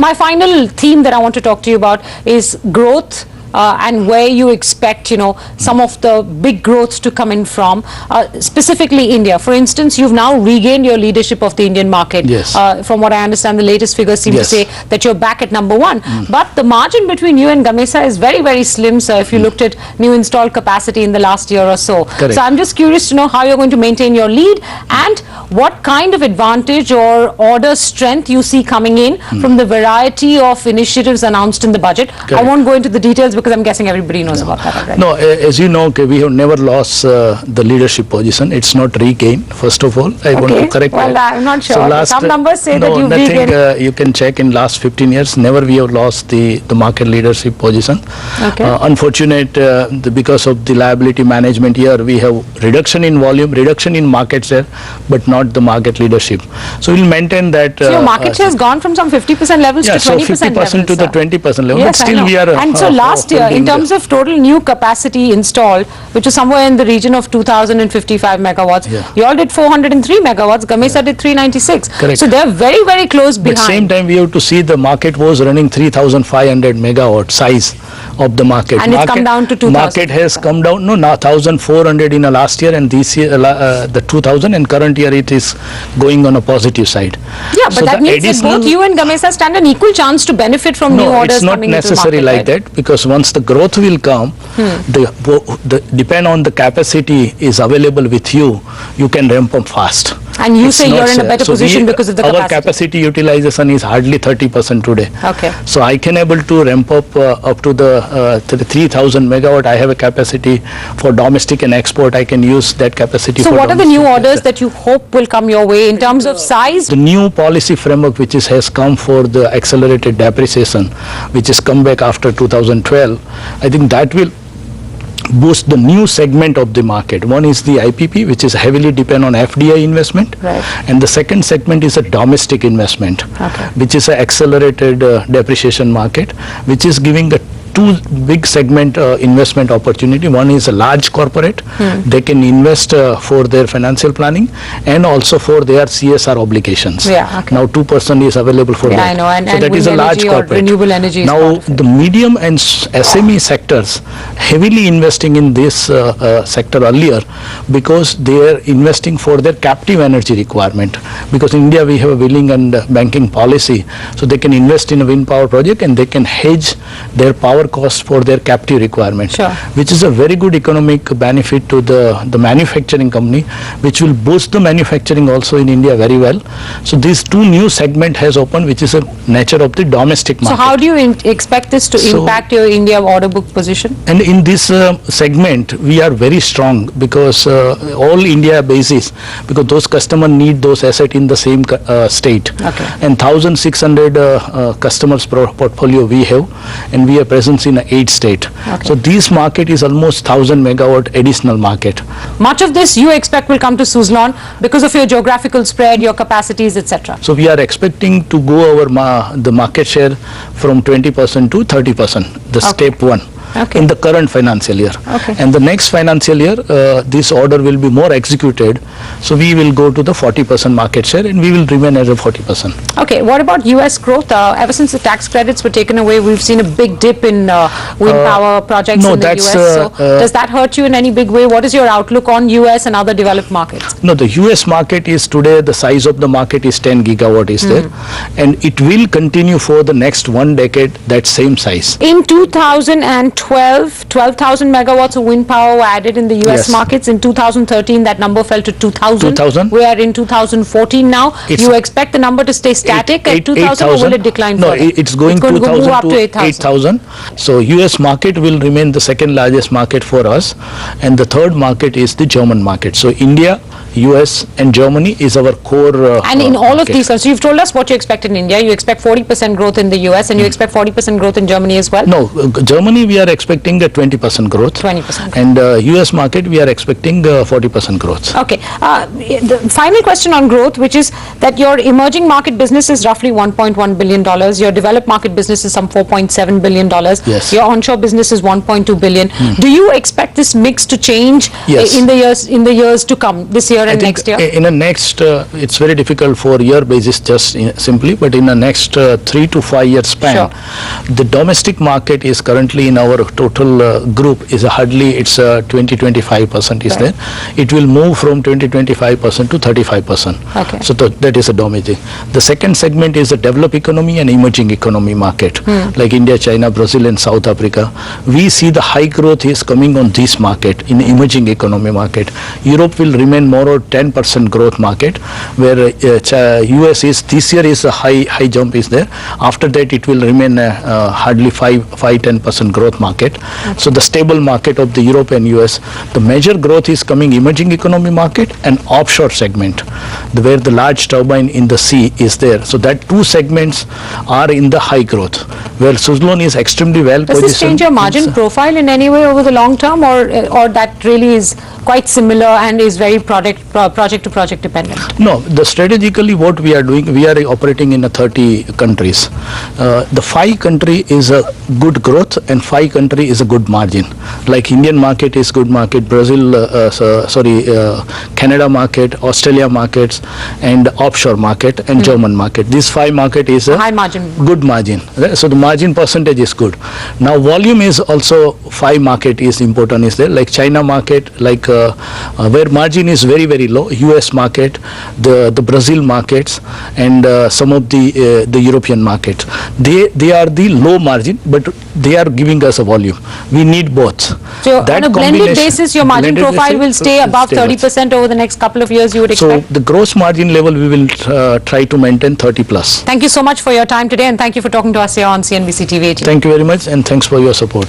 My final theme that I want to talk to you about is growth. And where you expect, some of the big growths to come in from, specifically India. For instance, you've now regained your leadership of the Indian market. Yes. From what I understand, the latest figures seem to say that you're back at #1. But the margin between you and Gamesa is very, very slim, sir, if you looked at new installed capacity in the last year or so. Correct. So I'm just curious to know how you're going to maintain your lead and what kind of advantage or order strength you see coming in from the variety of initiatives announced in the budget. Correct. I won't go into the details because I'm guessing everybody knows about that already. No, as you know, we have never lost the leadership position. It's not regained, first of all. I want to correct well, that. I'm not sure. So Some numbers say that you've nothing, regained. you can check in last 15 years, never we have lost the market leadership position. Okay. Unfortunate, because of the liability management here, we have reduction in volume, reduction in market share, but not the market leadership. So we'll maintain that. So your market share has gone from some 50% levels to 20% levels. So 50% to the 20% level. Yes, but still we are. And so last year, in terms of total new capacity installed, which is somewhere in the region of 2,055 megawatts, you all did 403 megawatts, Gamesa did 396. Correct. So they're very, very close behind. But same time we have to see the market was running 3,500 megawatt size of the market. And it's come down to 2,000. Market has come down, now 1,400 in the last year, and this year the 2,000, and current year it is going on a positive side. Yeah, but so that means that both you and Gamesa stand an equal chance to benefit from new orders coming into the market. No, it's not necessary like that, because once the growth will come, depend on the capacity is available with you, you can ramp up fast. And you say you're in a better position because of the capacity. Our capacity utilization is hardly 30% today. Okay. So I can able to ramp up to the 3,000 megawatt. I have a capacity for domestic and export. I can use that capacity. So for what are the new orders that you hope will come your way in terms of size? The new policy framework which has come for the accelerated depreciation, which has come back after 2012, I think that will boost the new segment of the market. One is the IPP, which is heavily depend on FDI investment, and the second segment is a domestic investment, which is an accelerated depreciation market, which is giving a two big segment investment opportunity. One is a large corporate. They can invest for their financial planning and also for their CSR obligations. Now 2% is available for that. I know. And so that is a large corporate. Renewable energy. Now the medium and SME sectors heavily investing in this sector earlier, because they are investing for their captive energy requirement. Because in India we have a willing and banking policy, so they can invest in a wind power project and they can hedge their power cost for their captive requirement, which is a very good economic benefit to the manufacturing company, which will boost the manufacturing also in India very well. So these two new segment has opened, which is a nature of the domestic market. So how do you expect this to impact your India order book position? And in this segment we are very strong, because all India basis, because those customers need those assets in the same state, and 1,600 customers portfolio we have, and we are present in 8 states. So this market is almost 1,000 megawatt additional market. Much of this you expect will come to Suzlon because of your geographical spread, your capacities, etc. So we are expecting to go over the market share from 20% to 30%, the step 1. In the current financial year. And the next financial year, this order will be more executed. So we will go to the 40% market share, and we will remain as a 40%. Okay, what about US growth? Ever since the tax credits were taken away, we've seen a big dip in wind power projects in the US. So does that hurt you in any big way? What is your outlook on US and other developed markets? No, the US market is today, the size of the market is 10 gigawatt is there. And it will continue for the next 1 decade, that same size. In 12,000 megawatts of wind power were added in the US markets. In 2013, that number fell to 2,000. We are in 2014 now. You expect the number to stay static at 2,000, or will it decline further? No, it's going 2,000 up to 8,000. So US market will remain the second largest market for us, and the third market is the German market. So India, US and Germany is our core and in all of these, so you've told us what you expect in India. You expect 40% growth in the US, and you expect 40% growth in Germany as well? No, Germany we are expecting a 20% growth. 20%. And US market, we are expecting 40% growth. Okay. The final question on growth, which is that your emerging market business is roughly $1.1 billion. Your developed market business is some $4.7 billion. Yes. Your onshore business is $1.2 billion. Do you expect this mix to change Yes. in the years to come, this year and next year? In a next, it's very difficult for year basis just simply, but in the next 3 to 5 year span, the domestic market is currently in our total group is hardly, it's 20-25% is there. It will move from 20-25% to 35%. Okay. So that is a domestic. The second segment is the developed economy and emerging economy market, like India, China, Brazil and South Africa. We see the high growth is coming on this market, in emerging economy market. Europe will remain more or 10% growth market, where US is, this year is a high jump is there. After that it will remain hardly 5-10% growth market. So the stable market of the Europe and US, the major growth is coming emerging economy market and offshore segment, where the large turbine in the sea is there. So that two segments are in the high growth, where Suzlon is extremely well positioned. Does this change your margin profile in any way over the long term, or that really is quite similar and is very project to project dependent? No, strategically what we are doing, we are operating in 30 countries. The 5 country is a good growth and 5 country is a good margin. Like Indian market is good market, Brazil, Canada market, Australia markets and offshore market and German market. This 5 market is a high margin, good margin. Right? So the margin percentage is good. Now volume is also 5 market is important is there, like China market, like where margin is very, very low, US market, the Brazil markets and some of the European market. They are the low margin, but they are giving us a volume. We need both. So that on a blended basis, your margin profile will stay above 30% over the next couple of years, you would expect? So the gross margin level we will try to maintain 30 plus. Thank you so much for your time today, and thank you for talking to us here on CNBC TV 18. Thank you very much, and thanks for your support.